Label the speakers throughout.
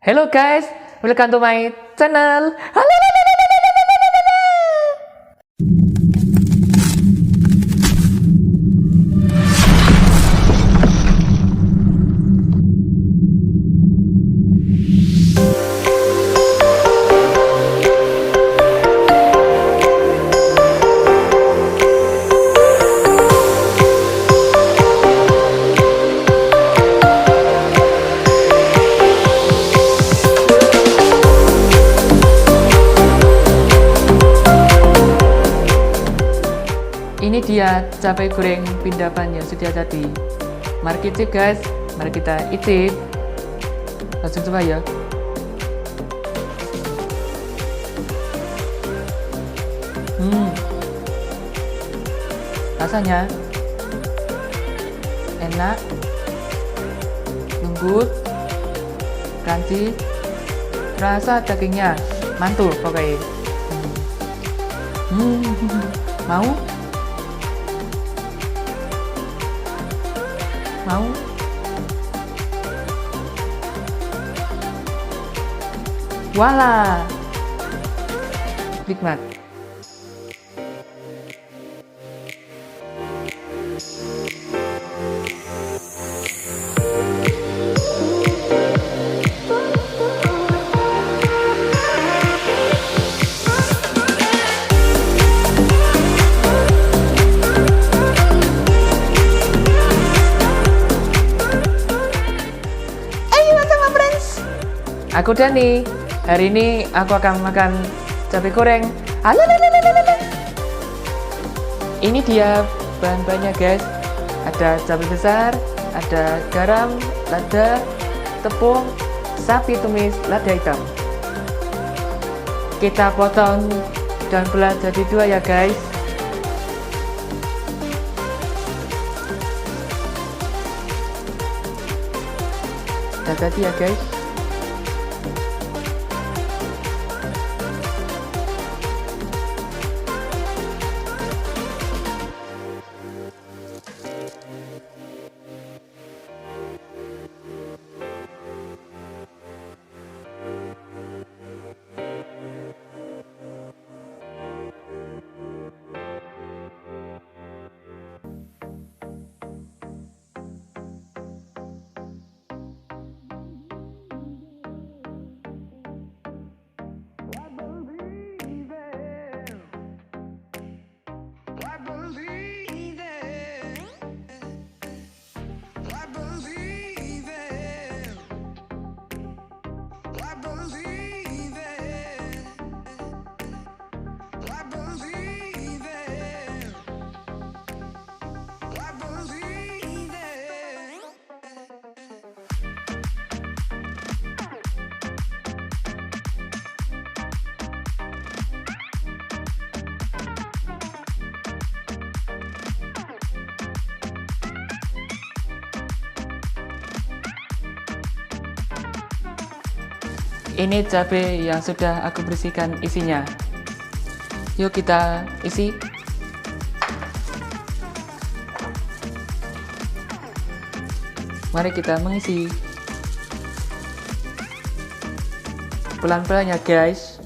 Speaker 1: Hello guys, welcome to my channel. Ini dia cabai goreng pindapan yang sedia tadi. Mari kita guys, mari kita icip. Langsung coba ya. Rasanya enak, lembut, crunchy, rasa dagingnya mantul pokoknya. Mau? Mau? Wala, nikmat. Aku Dani. Hari ini aku akan makan cabai goreng. Ini dia bahan-bahannya guys. Ada cabai besar, ada garam, lada, tepung, sapi tumis, lada hitam. Kita potong dan belah jadi dua ya guys. Hati-hati ya guys. Ini cabai yang sudah aku bersihkan isinya. Yuk kita isi. Mari kita mengisi. Pelan-pelan ya guys.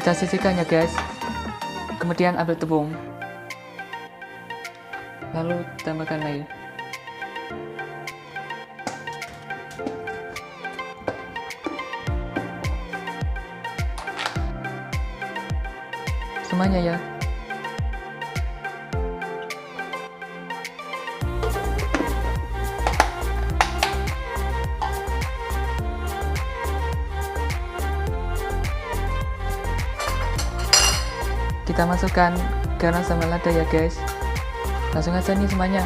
Speaker 1: Kita sisihkan ya guys. Kemudian ambil tepung, lalu tambahkan lagi. Semuanya ya. Kita masukkan garam sama lada ya guys. Langsung aja nih semuanya.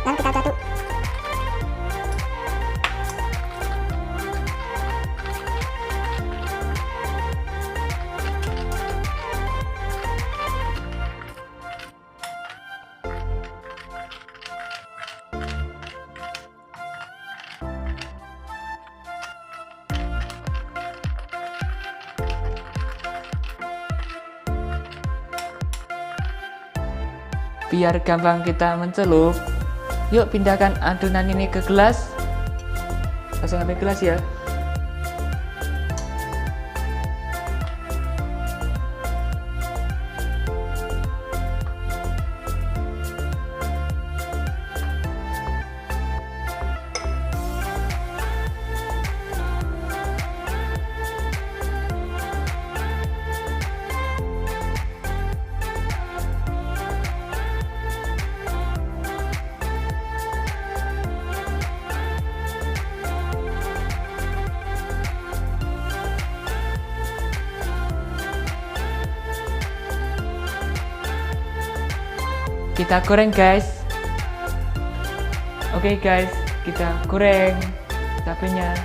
Speaker 2: Lalu kita aduk.
Speaker 1: Biar gampang kita mencelup, yuk pindahkan adonan ini ke gelas. Langsung ambil gelas ya. Kita goreng guys. Oke guys, kita goreng cabenya.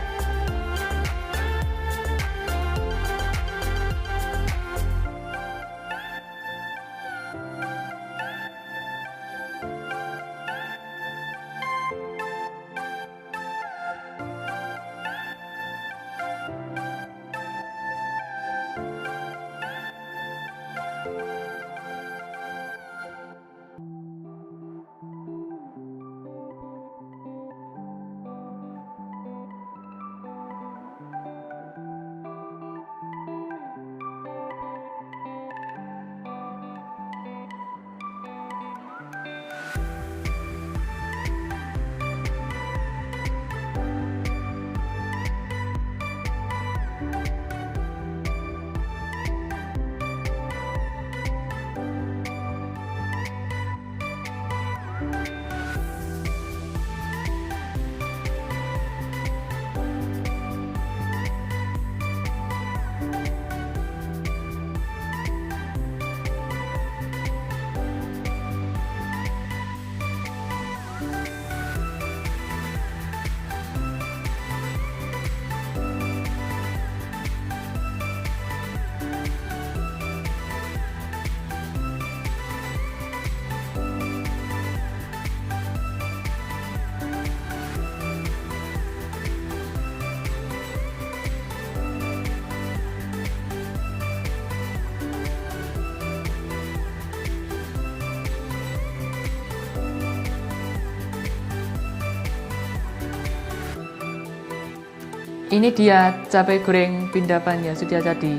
Speaker 1: Ini dia cabai goreng pindapan yang sudah jadi.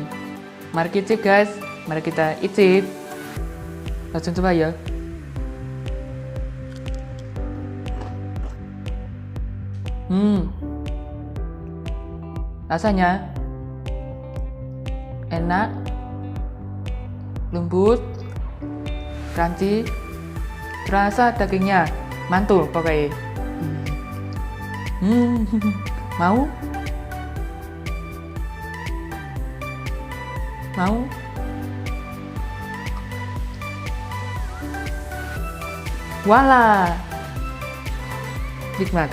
Speaker 1: Mari kita cicip guys, mari kita icip. Langsung coba ya. Rasanya enak, lembut, crunchy, terasa dagingnya mantul pokoknya. Mau? Mau? Voila! Nikmat.